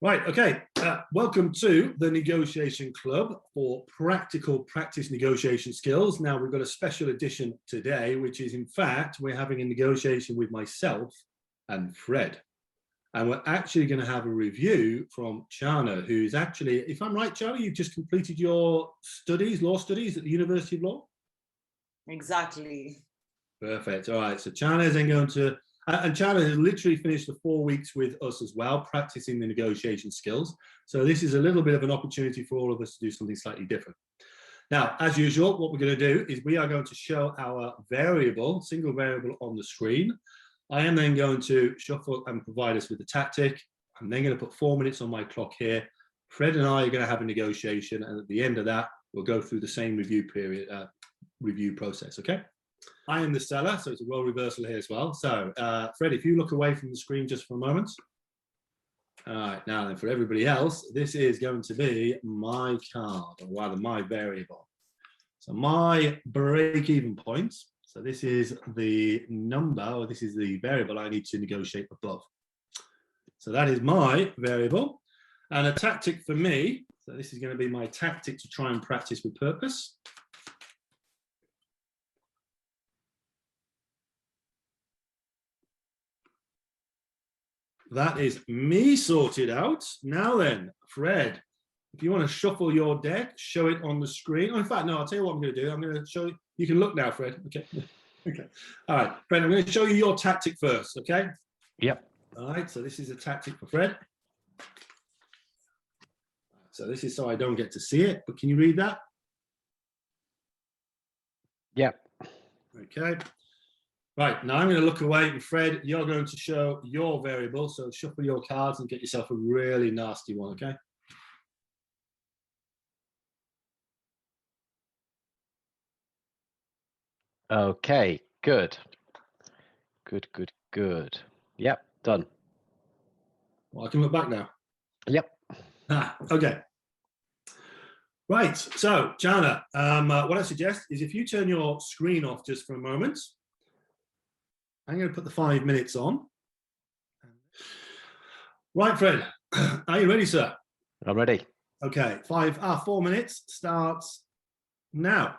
Right, okay. Welcome to the Negotiation Club for practical practice negotiation skills. Now, we've got a special edition today, which is, in fact, we're having a negotiation with myself and Fred. And we're actually going to have a review from Channa, who's actually, if I'm right, Channa, you've just completed your studies, law studies at the University of Law? Exactly. Perfect. All right. So Channa is then going to, and Channa has literally finished the 4 weeks with us as well, practicing the negotiation skills. So this is a little bit of an opportunity for all of us to do something slightly different. Now, as usual, what we're going to do is we are going to show our variable, single variable on the screen. I am then going to shuffle and provide us with a tactic. I'm then going to put 4 minutes on my clock here. Fred and I are going to have a negotiation, and at the end of that, we'll go through the same review period, review process, okay? I am the seller, so it's a role reversal here as well. So, Fred, if you look away from the screen just for a moment. All right, now then, for everybody else, this is going to be my card, or rather my variable. So my break-even point, so this is the number, or this is the variable I need to negotiate above. So that is my variable. And a tactic for me, so this is going to be my tactic to try and practice with purpose. That is me sorted out. Now then, Fred, if you want to shuffle your deck, show it on the screen. Oh, in fact, no, I'll tell you what I'm going to do. I'm going to show you. You can look now, Fred. Okay. Okay. All right, Fred, I'm going to show you your tactic first, okay? Yep. All right, so this is a tactic for Fred. So this is so I don't get to see it, but can you read that? Yep. Okay. Right, now I'm going to look away, and Fred, you're going to show your variable, so shuffle your cards and get yourself a really nasty one, okay? Okay, good. Good. Yep, done. Well, I can look back now. Yep. Okay. Right, so, Channa, what I suggest is if you turn your screen off just for a moment, I'm going to put the 5 minutes on. Right, Fred, are you ready, sir? I'm ready. Okay, 4 minutes starts now.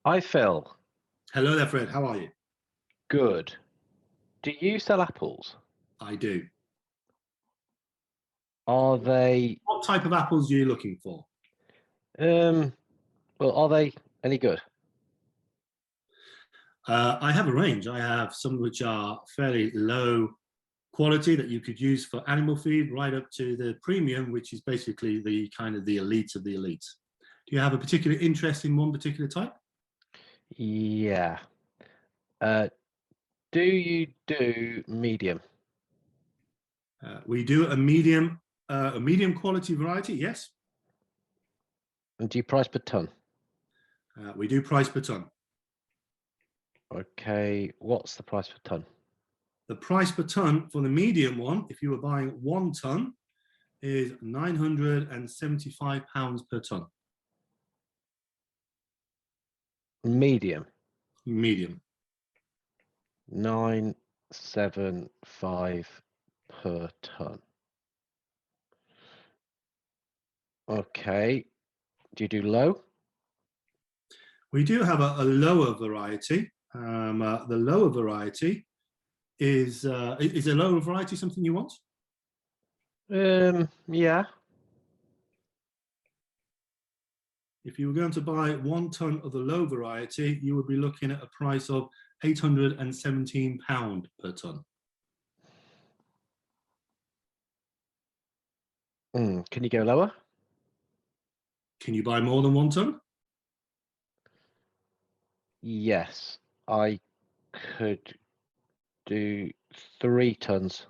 Hi, Phil. Hello there, Fred. How are you? Good. Do you sell apples? I do. Are they? What type of apples are you looking for? Well, are they any good? I have a range. I have some which are fairly low quality that you could use for animal feed, right up to the premium, which is basically the kind of the elite of the elite. Do you have a particular interest in one particular type? Yeah. Do you do medium? We do a medium quality variety, yes. And do you price per ton? We do price per ton. Okay, what's the price per ton? The price per ton for the medium one, if you were buying 1 ton, is £975 per ton. Medium. Medium. 975 per ton. Okay. Do you do low? We do have a lower variety. The lower variety is a lower variety something you want? Yeah. If you were going to buy 1 ton of the low variety, you would be looking at a price of £817 per ton. Can you go lower? Can you buy more than 1 ton? Yes, I could do 3 tons.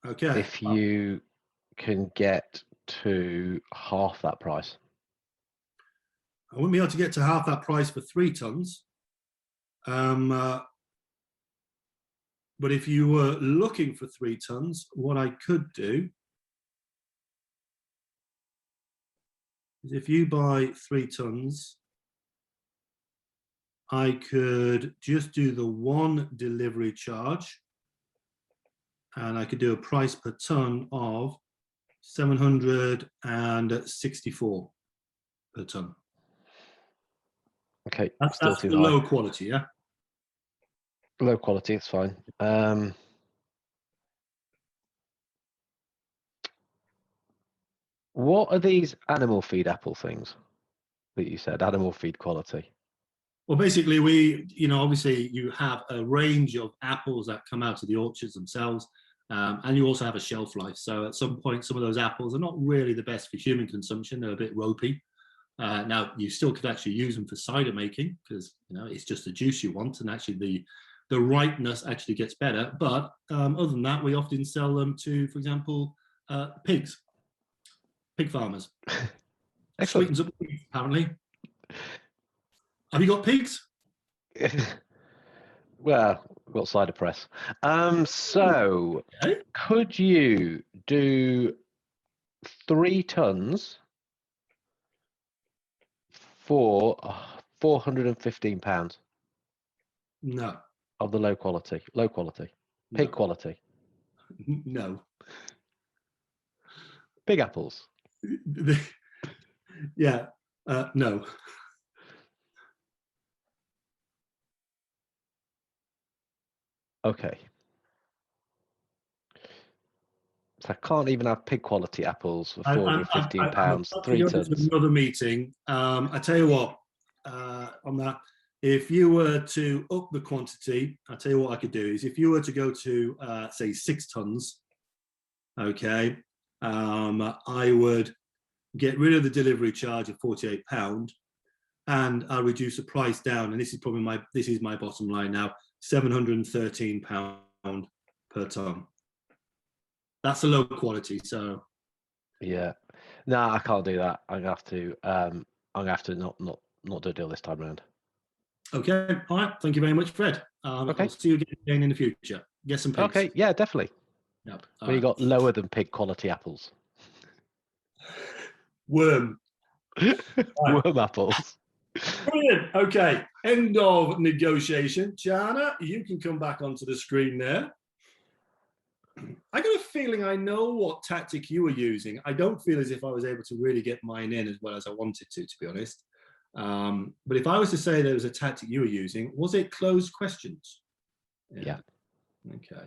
Okay. If you can get to half that price. I wouldn't be able to get to half that price for 3 tons. But if you were looking for 3 tons, what I could do is if you buy 3 tons, I could just do the 1 delivery charge and I could do a price per ton of 764 per ton. Okay, That's still the too high. low quality, yeah. Low quality, it's fine. What are these animal feed apple things that you said? Animal feed quality. Well, basically, obviously you have a range of apples that come out of the orchards themselves, and you also have a shelf life. So at some point, some of those apples are not really the best for human consumption. They're a bit ropey. Now, you still could actually use them for cider making because, it's just the juice you want, and actually the ripeness actually gets better. But other than that, we often sell them to, for example, pig farmers. Excellent. Sweetens up the pigs, apparently. Have you got pigs? Well, we've got cider press. So Okay. could you do 3 tons for £415 No. of the low quality, pig quality, No. big apples? Yeah. No. Okay. So I can't even have pig quality apples for £415, I'm 3 going to tons. another meeting. I tell you what, on that, if you were to up the quantity, I tell you what I could do is if you were to go to say 6 tons, okay, I would get rid of the delivery charge of £48, and I'll reduce the price down. And this is probably my bottom line now: £713 per ton. That's a low quality, so Yeah. No, I can't do that. I'm gonna have to not do a deal this time around. okay. All right. Thank you very much, Fred. Okay. I'll see you again in the future. Get some pigs. Okay, yeah, definitely. Yep. When you got lower than pig quality apples. Worm. Worm apples. Brilliant. Okay. End of negotiation. Channa, you can come back onto the screen there. I got a feeling I know what tactic you were using. I don't feel as if I was able to really get mine in as well as I wanted to be honest. But if I was to say there was a tactic you were using, was it closed questions? Yeah. Okay.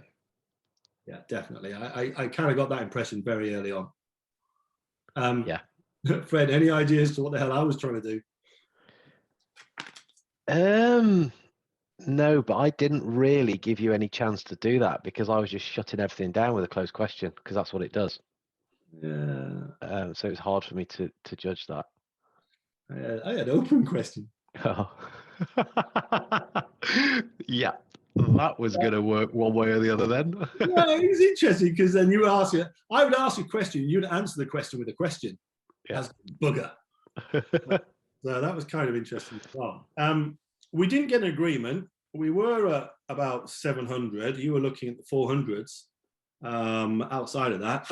Yeah, definitely. I kind of got that impression very early on. Yeah. Fred, any ideas to what the hell I was trying to do? No, but I didn't really give you any chance to do that because I was just shutting everything down with a closed question because that's what it does. Yeah. So it's hard for me to judge that. I had open question. Oh. Yeah, that was going to work one way or the other then. Yeah, it was interesting because then you ask it. I would ask a question, you'd answer the question with a question. Yeah. As bugger. So that was kind of interesting as well. We didn't get an agreement. We were at about 700. You were looking at the 400s. Outside of that,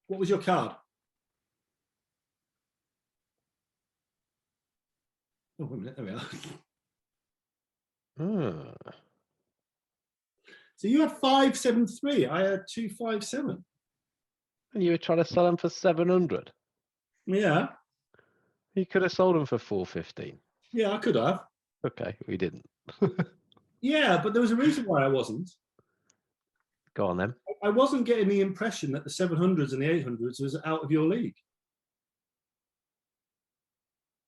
what was your card? Oh, wait a minute. There we are. So you had 573. I had 257. And you were trying to sell them for 700. Yeah. You could have sold them for 415. Yeah, I could have. Okay, we didn't. Yeah, but there was a reason why I wasn't. Go on then. I wasn't getting the impression that the 700s and the 800s was out of your league.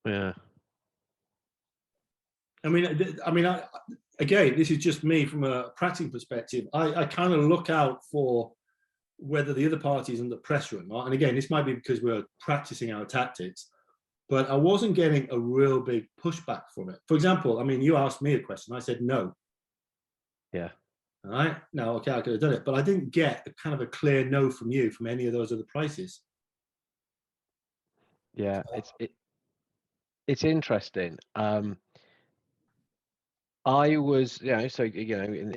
Yeah. I mean, again, this is just me from a practicing perspective. I kind of look out for whether the other party is under pressure or not. And again, this might be because we're practicing our tactics, but I wasn't getting a real big pushback from it. For example, I mean, you asked me a question. I said no. Yeah. All right. No, okay, I could have done it, but I didn't get a kind of a clear no from you from any of those other prices. Yeah, it's interesting. I was, so in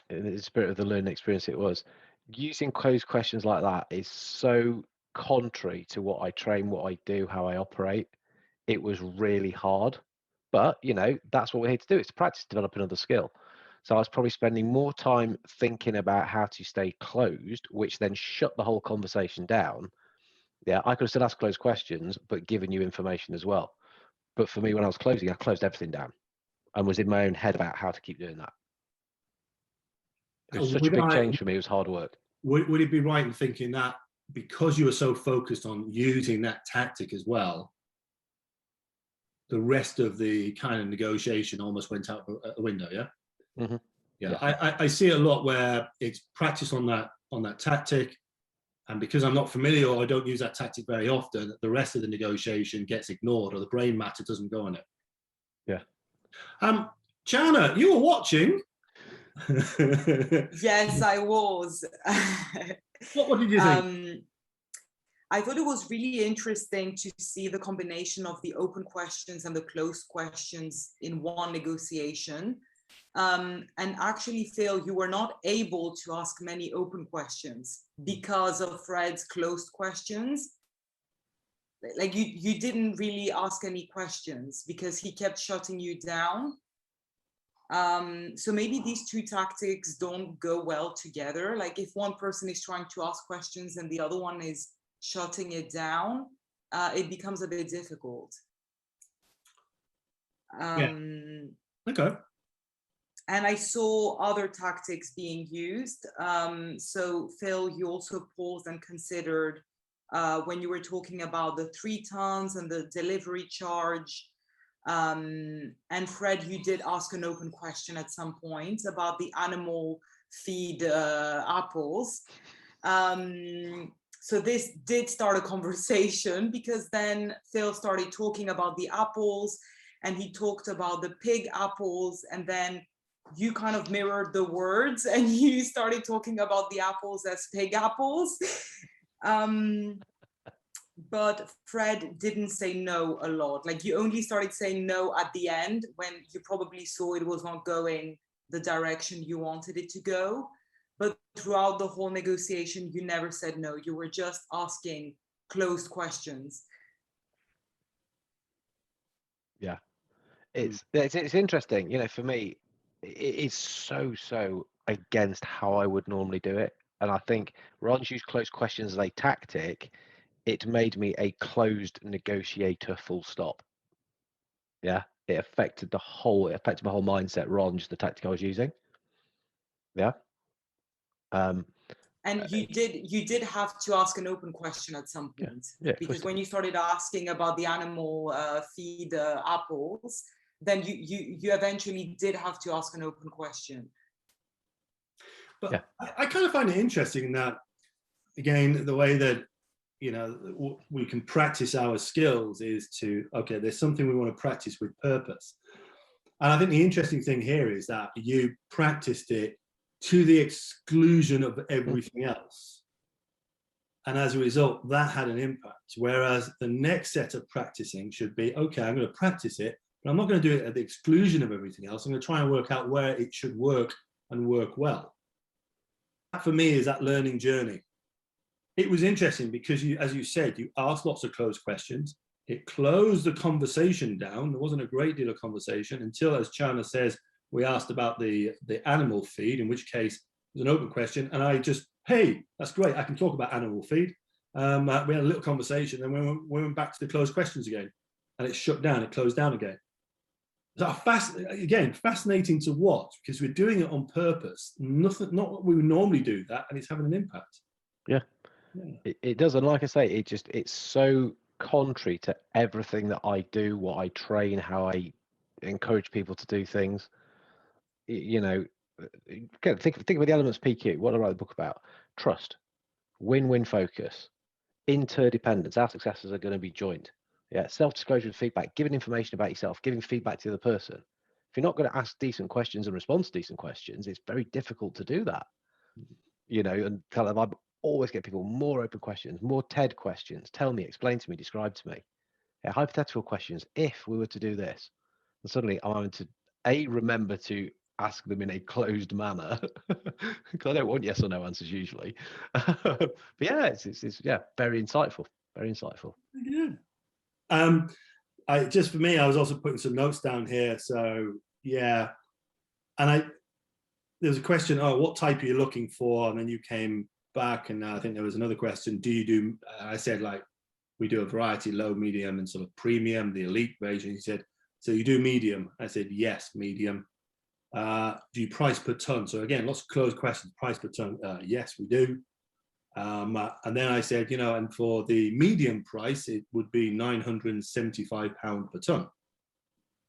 the spirit of the learning experience, it was using closed questions like that is so contrary to what I train, what I do, how I operate. It was really hard, but that's what we're here to do. It's to practice, develop another skill. So I was probably spending more time thinking about how to stay closed, which then shut the whole conversation down. Yeah, I could have still asked closed questions, but given you information as well. But for me, when I was closing, I closed everything down and was in my own head about how to keep doing that. It was such a big change for me. It was hard work. Would it be right in thinking that because you were so focused on using that tactic as well, the rest of the kind of negotiation almost went out the window? Yeah. Mm-hmm. Yeah. I see it a lot where it's practice on that tactic, and because I'm not familiar or I don't use that tactic very often, the rest of the negotiation gets ignored or the brain matter doesn't go on it. Yeah. Channa, you were watching. Yes, I was. What did you think? I thought it was really interesting to see the combination of the open questions and the closed questions in one negotiation. And actually, Phil, you were not able to ask many open questions because of Fred's closed questions. Like you didn't really ask any questions because he kept shutting you down. So maybe these two tactics don't go well together. Like if one person is trying to ask questions and the other one is shutting it down, it becomes a bit difficult. Okay. And I saw other tactics being used. So Phil, you also paused and considered when you were talking about the 3 tons and the delivery charge. And Fred, you did ask an open question at some point about the animal feed apples. So this did start a conversation because then Phil started talking about the apples and he talked about the pig apples, and then you kind of mirrored the words and you started talking about the apples as pig apples. But Fred didn't say no a lot. Like you only started saying no at the end when you probably saw it was not going the direction you wanted it to go. But throughout the whole negotiation, you never said no. You were just asking closed questions. Yeah, it's interesting. You know, for me, it's so against how I would normally do it. And I think Ron's used closed questions as a tactic. It made me a closed negotiator, full stop. Yeah, it affected my whole mindset. Ron, just the tactic I was using. Yeah. And you did have to ask an open question at some point, because when you started asking about the animal feed apples, then you eventually did have to ask an open question. But I kind of find it interesting that, again, the way that, you know, we can practice our skills is to, okay, there's something we want to practice with purpose. And I think the interesting thing here is that you practiced it to the exclusion of everything else. And as a result, that had an impact. Whereas the next set of practicing should be, okay, I'm going to practice it, but I'm not going to do it at the exclusion of everything else. I'm going to try and work out where it should work and work well. That for me is that learning journey. It was interesting because you, as you said, you asked lots of closed questions. It closed the conversation down. There wasn't a great deal of conversation until, as Channa says, we asked about the animal feed, in which case it was an open question. And I just, hey, that's great. I can talk about animal feed. We had a little conversation and we went back to the closed questions again. And it shut down, it closed down again. So fascinating to watch because we're doing it on purpose. Not what we would normally do that, and it's having an impact. Yeah. It does. And like I say, it's so contrary to everything that I do, what I train, how I encourage people to do things. You know, think about the elements PQ. What I write the book about: trust, win-win focus, interdependence. Our successes are going to be joint. Yeah, self-disclosure and feedback, giving information about yourself, giving feedback to the other person. If you're not going to ask decent questions and respond to decent questions, it's very difficult to do that. You know, and kind of I always get people more open questions, more TED questions. Tell me, explain to me, describe to me. Yeah, hypothetical questions. If we were to do this, and suddenly I'm having to remember to ask them in a closed manner because I don't want yes or no answers usually. But yeah, it's very insightful, very insightful. Yeah. For me, I was also putting some notes down here. So yeah, and there was a question, oh, what type are you looking for? And then you came back, and I think there was another question, do you do, I said, like, we do a variety, low, medium, and sort of premium, the elite version. He said, so you do medium? I said, yes, medium. Do you price per ton? So again, lots of closed questions, price per ton. Yes, we do. And then I said, you know, and for the medium price, it would be £975 per ton.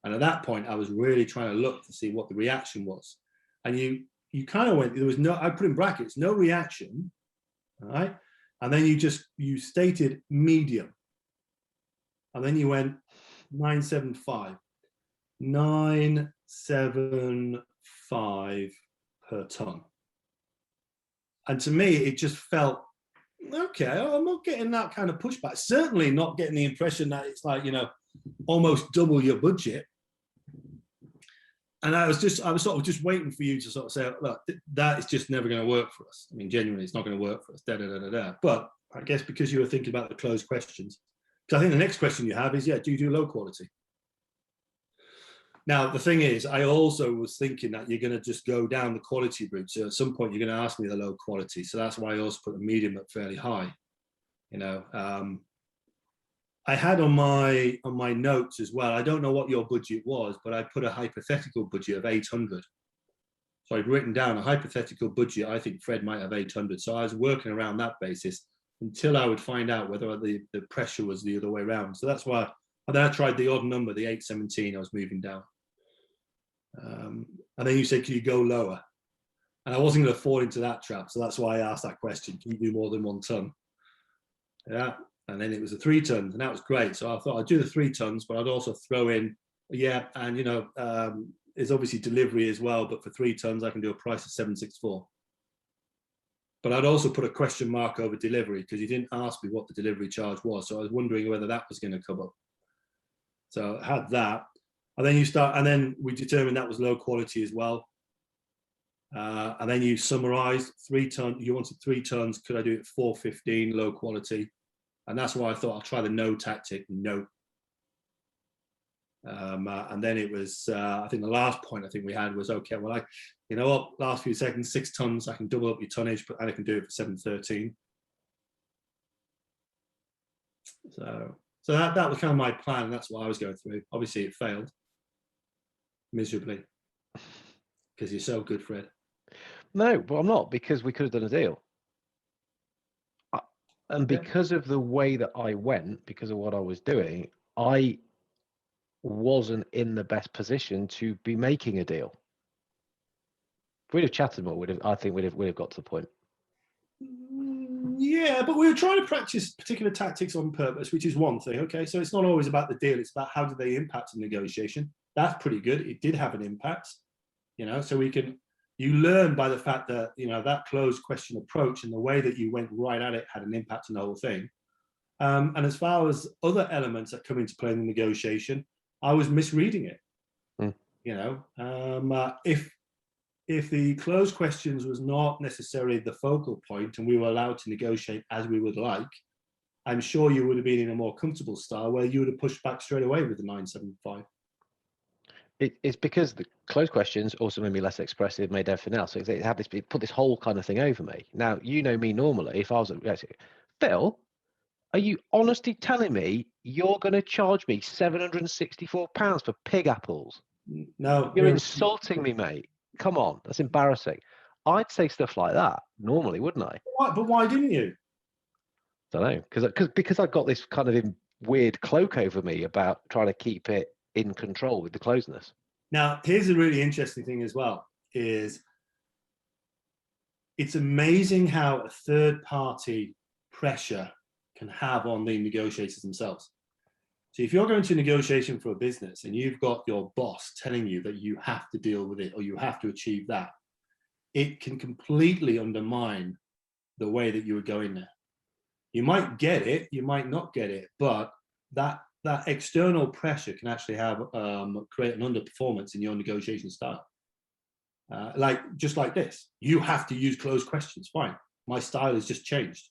And at that point, I was really trying to look to see what the reaction was. And you kind of went, there was no, I put in brackets, no reaction, all right? And then you stated medium. And then you went 975. 975 per ton. And to me, it just felt, okay, I'm not getting that kind of pushback. Certainly not getting the impression that it's like, you know, almost double your budget. And I was sort of just waiting for you to sort of say, look, that is just never going to work for us. I mean, genuinely, it's not going to work for us. Da, da, da, da, da. But I guess because you were thinking about the closed questions, because I think the next question you have is, yeah, do you do low quality? Now, the thing is, I also was thinking that you're going to just go down the quality route. So at some point, you're going to ask me the low quality. So that's why I also put the medium at fairly high. You know, I had on my notes as well, I don't know what your budget was, but I put a hypothetical budget of 800. So I'd written down a hypothetical budget. I think Fred might have 800. So I was working around that basis until I would find out whether the pressure was the other way around. So that's why. And then I tried the odd number, the 817, I was moving down. And then you said, can you go lower? And I wasn't going to fall into that trap. So that's why I asked that question. Can you do more than 1 ton? Yeah. And then it was the 3 tons, and that was great. So I thought I'd do the 3 tons, but I'd also throw in, yeah, and you know, there's obviously delivery as well, but for 3 tons, I can do a price of 764. But I'd also put a question mark over delivery because you didn't ask me what the delivery charge was. So I was wondering whether that was going to come up. So I had that. And then we determined that was low quality as well. And then you summarized 3 tons. You wanted 3 tons. Could I do it 415 low quality? And that's why I thought I'll try the no tactic. No. And then it was, I think the last point I think we had was, okay, well, you know what, last few seconds, 6 tons, I can double up your tonnage, and I can do it for 713. So that was kind of my plan, and that's what I was going through. Obviously, it failed miserably because you're so good, Fred. No, but I'm not, because we could have done a deal. And because of the way that I went, because of what I was doing, I wasn't in the best position to be making a deal. If we'd have chatted more, I think we'd have got to the point. Yeah, but we were trying to practice particular tactics on purpose, which is one thing. Okay, so it's not always about the deal; it's about how do they impact the negotiation. That's pretty good. It did have an impact, you know. So you learn by the fact that, you know, that closed question approach and the way that you went right at it had an impact on the whole thing. And as far as other elements that come into play in the negotiation, I was misreading it. You know, if the closed questions was not necessarily the focal point and we were allowed to negotiate as we would like, I'm sure you would have been in a more comfortable style where you would have pushed back straight away with the 975. It's because the closed questions also made me less expressive, made everything else. So it put this whole kind of thing over me. Now, you know me normally, if I was, Phil, are you honestly telling me you're going to charge me £764 for pig apples? No. You're insulting me, mate. Come on, that's embarrassing. I'd say stuff like that normally, wouldn't I? But why didn't you? I don't know, because I got this kind of weird cloak over me about trying to keep it in control with the closeness. Now, here's a really interesting thing as well, is it's amazing how a third party pressure can have on the negotiators themselves. So if you're going to negotiation for a business and you've got your boss telling you that you have to deal with it or you have to achieve that, it can completely undermine the way that you were going there. You might get it, you might not get it, but that external pressure can actually have create an underperformance in your negotiation style. Just like this, you have to use closed questions. Fine, my style has just changed.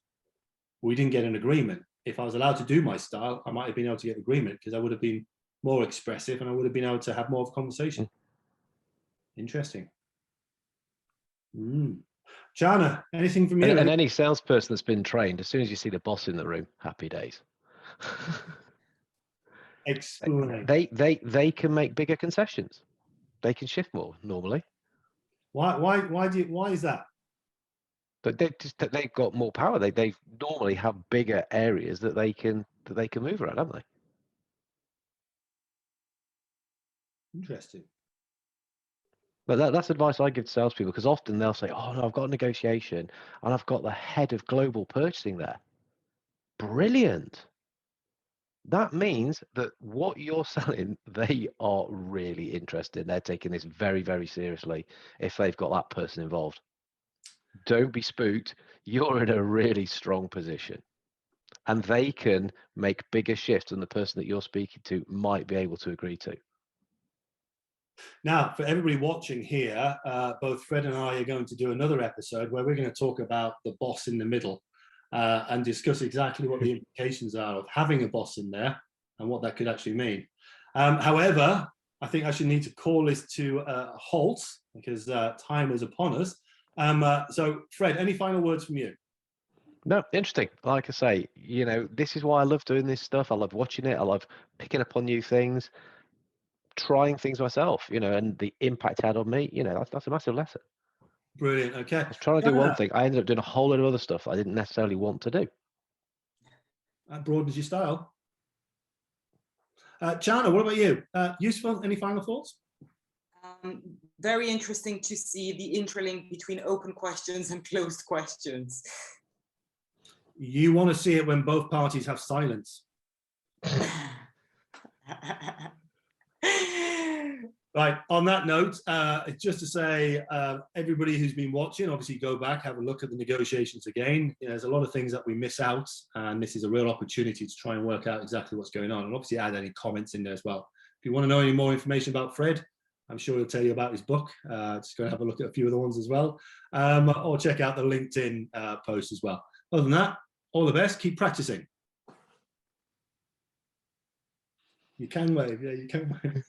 We didn't get an agreement. If I was allowed to do my style, I might have been able to get agreement because I would have been more expressive and I would have been able to have more of a conversation. Interesting. Channa, anything from you? And any salesperson that's been trained, as soon as you see the boss in the room, happy days. Explain. They can make bigger concessions. They can shift more normally. Why is that? But they've got more power. They normally have bigger areas that they can move around, haven't they? Interesting. But that's advice I give to salespeople, because often they'll say, "Oh no, I've got a negotiation and I've got the head of global purchasing there." Brilliant. That means that what you're selling, they are really interested. They're taking this very, very seriously if they've got that person involved. Don't be spooked. You're in a really strong position. And they can make bigger shifts than the person that you're speaking to might be able to agree to. Now, for everybody watching here, both Fred and I are going to do another episode where we're going to talk about the boss in the middle and discuss exactly what the implications are of having a boss in there and what that could actually mean. However, I think I should need to call this to a halt because time is upon us. So, Fred, any final words from you? No, interesting. Like I say, this is why I love doing this stuff. I love watching it. I love picking up on new things, trying things myself, and the impact it had on me, that's a massive lesson. Brilliant. Okay. I was trying to do one thing. I ended up doing a whole lot of other stuff I didn't necessarily want to do. That broadens your style. Channa, what about you? Useful? Any final thoughts? Very interesting to see the interlink between open questions and closed questions. You want to see it when both parties have silence. Right, on that note, just to say, everybody who's been watching, obviously go back, have a look at the negotiations again. There's a lot of things that we miss out, and this is a real opportunity to try and work out exactly what's going on, and obviously add any comments in there as well. If you want to know any more information about Fred, I'm sure he'll tell you about his book. Just go and have a look at a few of the ones as well, or check out the LinkedIn post as well. Other than that, all the best, keep practicing. You can wave, yeah, you can wave.